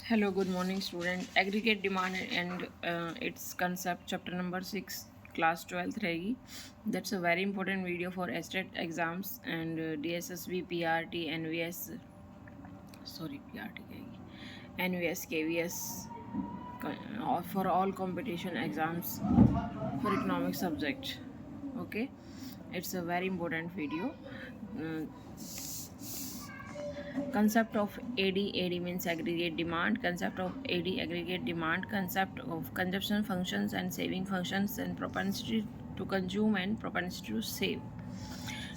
Hello, good morning, student. Aggregate demand and its concept, chapter number 6, class 12th रहेगी. That's a very important video for STAT exams and DSSB, PRT, NVS. Sorry, PRT कहेगी. NVS, KVS, for all competition exams for economic subject. Okay, it's a very important video. Uh, Concept of AD means aggregate demand. Concept of AD aggregate demand. Concept of consumption functions and saving functions and propensity to consume and propensity to save.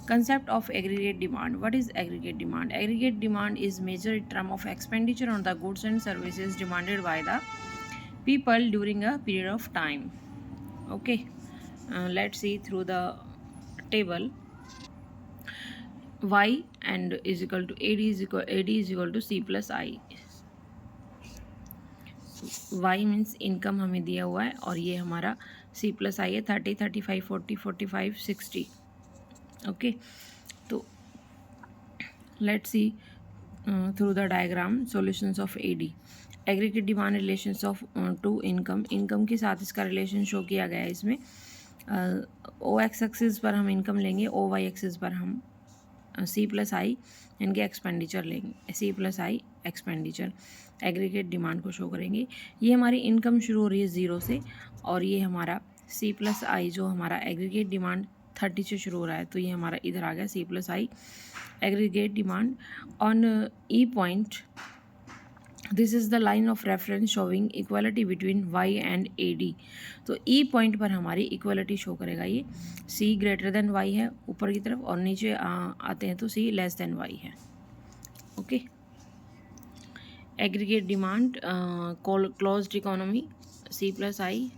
Concept of aggregate demand. What is aggregate demand? Aggregate demand is measured term of expenditure on the goods and services demanded by the people during a period of time. Okay, let's see through the table. Y and is equal to AD is equal to C plus I. Y means income हमें दिया हुआ है और ये हमारा C plus आई है 30, 35, 40, 45, 60. Okay, so let's see through the diagram solutions of AD. Aggregate demand relations of to income के साथ इसका रिलेशन शो किया गया है इसमें. ओ एक्स एक्सिस पर हम इनकम लेंगे, ओ वाई एक्सिस पर हम सी प्लस आई इनके एक्सपेंडिचर लेंगे. सी प्लस आई एक्सपेंडिचर एग्रीगेट डिमांड को शो करेंगे. ये हमारी इनकम शुरू हो रही है 0 से और ये हमारा सी प्लस आई जो हमारा एग्रीगेट डिमांड 30 से शुरू हो रहा है, तो ये हमारा इधर आ गया C plus I aggregate demand on E point. This is the line of reference showing equality between Y and A D. तो ई पॉइंट पर हमारी इक्वालिटी शो करेगा. ये सी ग्रेटर देन वाई है ऊपर की तरफ और नीचे आते हैं तो सी लेस देन वाई है. Okay, aggregate demand closed economy C plus I.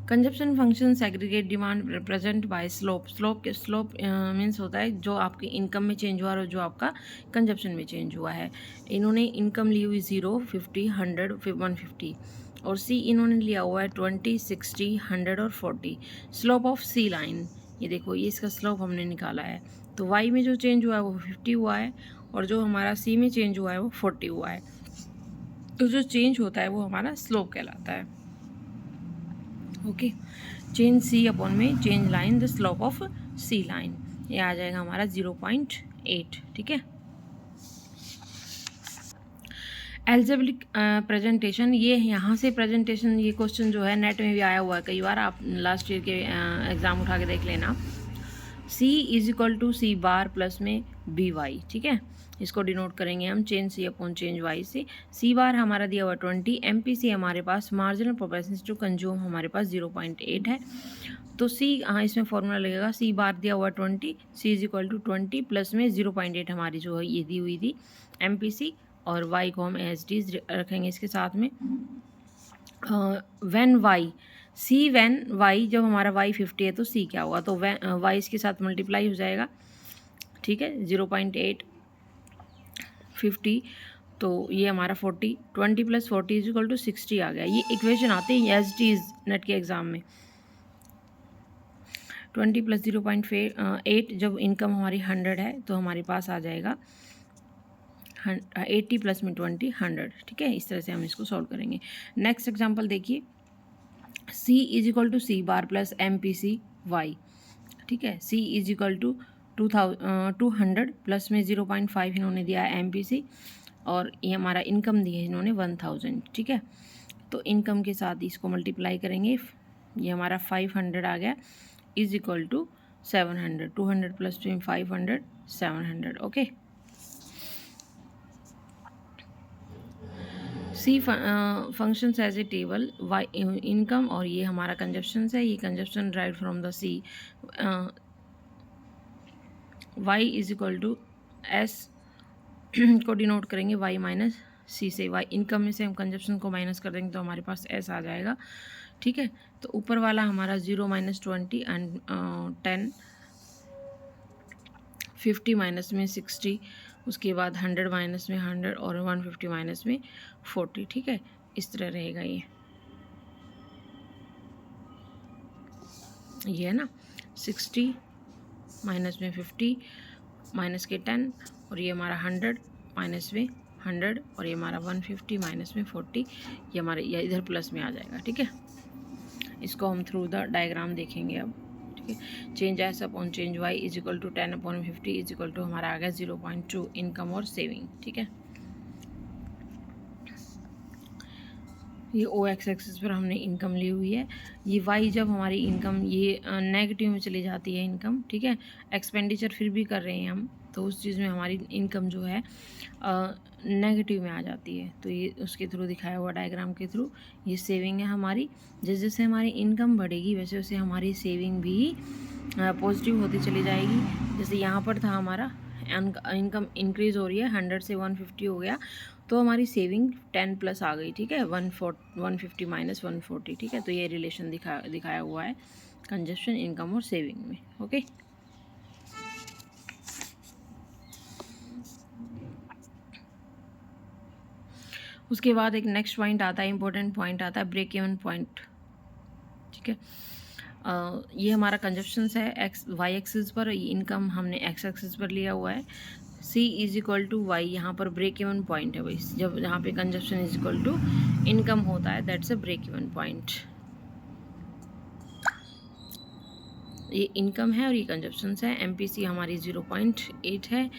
Consumption function aggregate demand represent by slope. Slope means होता है जो आपकी इनकम में चेंज हुआ और जो आपका कंजप्शन में चेंज हुआ है. इन्होंने इनकम ली हुई 0, 50, 100, 150 और सी इन्होंने लिया हुआ है 20, 60, 100 और 40. स्लोप ऑफ सी लाइन, ये देखो ये इसका स्लोप हमने निकाला है. तो वाई में जो चेंज हुआ है वो 50 हुआ है और जो हमारा सी में चेंज हुआ है वो 40 हुआ है. तो जो चेंज होता है वो हमारा स्लोप कहलाता है. ओके, चेंज सी अपॉन में change line the slope of C line, ये आ जाएगा हमारा 0.8. ठीक है, एल्जेब्रिक प्रेजेंटेशन. ये यहाँ से प्रेजेंटेशन, ये क्वेश्चन जो है नेट में भी आया हुआ है कई बार, आप लास्ट ईयर के एग्ज़ाम उठा के देख लेना. C is equal to C bar plus में बी वाई. ठीक है, इसको डिनोट करेंगे हम चेंज सी अपॉन चेंज वाई से. सी बार हमारा दिया हुआ 20, एम पी सी हमारे पास मार्जिनल प्रोपेंसिटी टू कंज्यूम हमारे पास 0.8 है. तो सी, हाँ इसमें फॉर्मूला लगेगा. सी बार दिया हुआ 20, सी इज इक्वल टू 20 प्लस में 0.8 हमारी जो है ये दी हुई थी एम पी सी, और वाई को हम एच डी रखेंगे इसके साथ में. When Y C, when Y, जब हमारा वाई 50 है तो सी क्या होगा, तो वाई इसके साथ मल्टीप्लाई हो जाएगा. ठीक है, 0.8 50, तो ये हमारा 40, 20 प्लस 40 इज इक्वल टू 60 आ गया. ये इक्वेशन आती है एच डी नेट के एग्जाम में. 20 प्लस 0.8, जब इनकम हमारी 100 है तो हमारे पास आ जाएगा 80 प्लस में 20, 100. ठीक है, इस तरह से हम इसको सॉल्व करेंगे. नेक्स्ट एग्जांपल देखिए, C is equal to C bar plus M P C Y. ठीक है, C is equal to 200 plus में 0.5 इन्होंने दिया है एम पी सी और ये हमारा इनकम दी है इन्होंने 1000. ठीक है, तो इनकम के साथ इसको मल्टीप्लाई करेंगे, ये हमारा 500 आ गया is equal to 700. 200 plus 500, 700. Okay, C functions as a table Y income, और ये हमारा कंजप्शन है. ये consumption drive from the C. Y is equal to S को डिनोट करेंगे वाई माइनस सी से. वाई इनकम में से हम कंजप्शन को माइनस कर देंगे तो हमारे पास एस आ जाएगा. ठीक है, तो ऊपर वाला हमारा 0 माइनस 20 एंड 10, 50 माइनस में 60, उसके बाद 100 माइनस में 100 और 150 माइनस में 40. ठीक है, इस तरह रहेगा ये है ना. 60 माइनस में 50 माइनस के 10 और ये हमारा 100 माइनस में 100 और ये हमारा 150 माइनस में 40, ये हमारे ये इधर प्लस में आ जाएगा। ठीक है, इसको हम थ्रू द डायग्राम देखेंगे अब। ठीक है, change S upon change Y is equal to 10 upon 50 is equal to हमारा आ गया 0.2 इनकम और सेविंग। ठीक है, ये ओ एक्स एक्सिस पर हमने इनकम ली हुई है। ये वाई जब हमारी इनकम ये नेगेटिव में चली जाती है इनकम, ठीक है, एक्सपेंडिचर फिर भी कर रहे हैं हम, तो उस चीज़ में हमारी इनकम जो है नेगेटिव में आ जाती है। तो ये उसके थ्रू दिखाया हुआ डायग्राम के थ्रू ये सेविंग है हमारी। जैसे जैसे हमारी इनकम बढ़ेगी वैसे वैसे हमारी सेविंग भी पॉजिटिव होती चली जाएगी। जैसे यहाँ पर था हमारा इनकम इंक्रीज़ हो रही है, 100 से 150 हो गया, तो हमारी सेविंग 10 प्लस आ गई। ठीक है, 150 माइनस 140। ठीक है, तो ये रिलेशन दिखाया हुआ है कंजप्शन, इनकम और सेविंग में। ओके, उसके बाद एक नेक्स्ट पॉइंट आता है, इंपॉर्टेंट पॉइंट आता है, ब्रेक इवन पॉइंट। ठीक है, ये हमारा कंजप्शंस है एक्स वाई एक्सिस पर, इनकम हमने एक्स एक्सिस पर लिया हुआ है। C is equal to Y, यहाँ पर ब्रेक इवन पॉइंट है भाई, जब यहाँ पे consumption is equal to income होता है, that's a break even point. ये इनकम है और ये कंजप्शंस है। MPC हमारी 0.8 है।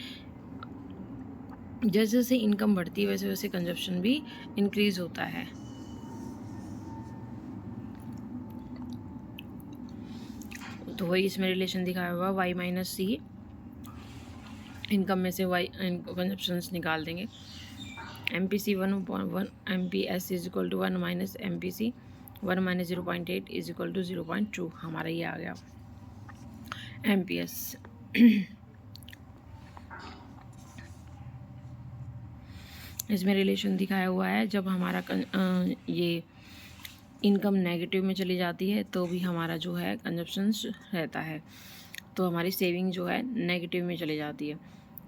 जैसे जैसे इनकम बढ़ती है वैसे वैसे कंजप्शन भी इंक्रीज होता है। तो वही इसमें रिलेशन दिखाया हुआ वाई माइनस सी, इनकम में से वाई कंजप्शंस निकाल देंगे। MPC 1/1 MPS is equal to 1 minus MPC 1 minus 0.8 is equal to 0.2, हमारा ये आ गया MPS। इसमें रिलेशन दिखाया हुआ है, जब हमारा ये इनकम नेगेटिव में चली जाती है तो भी हमारा जो है कंजप्शंस रहता है, तो हमारी सेविंग जो है नेगेटिव में चली जाती है।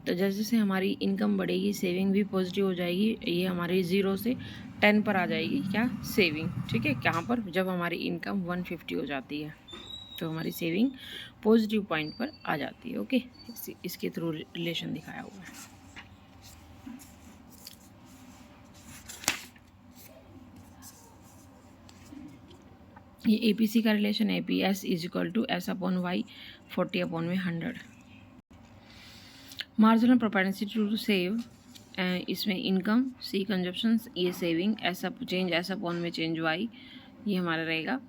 तो जैसे जैसे हमारी इनकम बढ़ेगी सेविंग भी पॉजिटिव हो जाएगी। ये हमारी 0 से 10 पर आ जाएगी क्या, सेविंग। ठीक है, कहाँ पर, जब हमारी इनकम 150 हो जाती है तो हमारी सेविंग पॉजिटिव पॉइंट पर आ जाती है। ओके, इसके थ्रू रिलेशन दिखाया हुआ है। ये APC का रिलेशन है, APS is equal to S upon Y 40 upon में 100। मार्जिनल प्रोपेंसिटी टू सेव, इसमें इनकम, C कंजप्शंस, ये saving, S change S upon में चेंज वाई, ये हमारा रहेगा।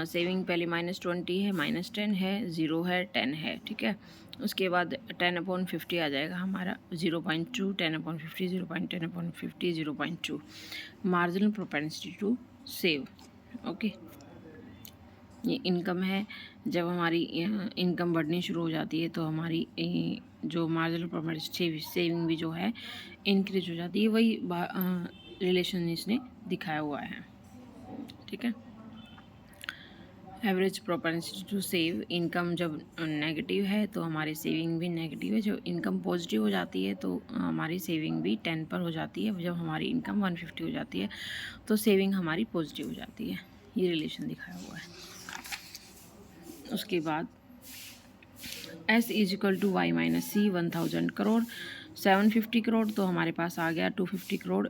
सेविंग पहले -20 है, -10 है, 0 है, 10 है। ठीक है, उसके बाद 10 अपॉन 50 आ जाएगा हमारा 0.2, 10 upon 50 0.10 upon 50 0.2, marginal propensity to save. Okay, ये इनकम है, जब हमारी इनकम बढ़नी शुरू हो जाती है तो हमारी जो मार्जिनल प्रोपेंसिटी सेविंग भी जो है इंक्रीज हो जाती है। वही रिलेशन इसने दिखाया हुआ है। ठीक है, average propensity to save, income जब नेगेटिव है तो हमारी सेविंग भी नेगेटिव है। जब इनकम पॉजिटिव हो जाती है तो हमारी सेविंग भी 10 पर हो जाती है। जब हमारी इनकम 150 हो जाती है तो सेविंग हमारी पॉजिटिव हो जाती है। ये रिलेशन दिखाया हुआ है। उसके बाद S is equal to y minus c 1000 crore, 750 crore, तो हमारे पास आ गया 250 करोड़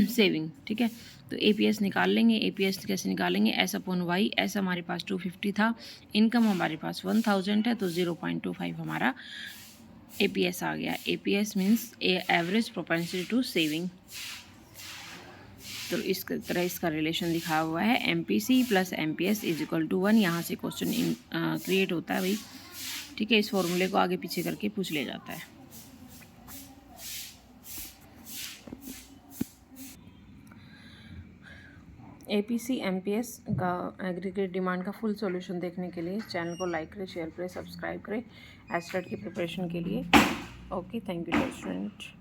सेविंग। ठीक है, तो APS निकाल लेंगे। APS कैसे निकालेंगे, S अपॉन वाई, S हमारे पास 250 था, इनकम हमारे पास 1000 है, तो 0.25 हमारा APS आ गया। APS means average propensity to saving. तो इस तरह इसका रिलेशन दिखाया हुआ है, MPC plus MPS is equal to 1। यहाँ से क्वेश्चन क्रिएट होता है भाई। ठीक है, इस फॉर्मूले को आगे पीछे करके पूछ लिया जाता है। APC MPS का एग्रीगेट डिमांड का फुल सॉल्यूशन देखने के लिए चैनल को लाइक करें, शेयर करें, सब्सक्राइब करें एस्टेट की प्रिपरेशन के लिए। Okay, thank you student.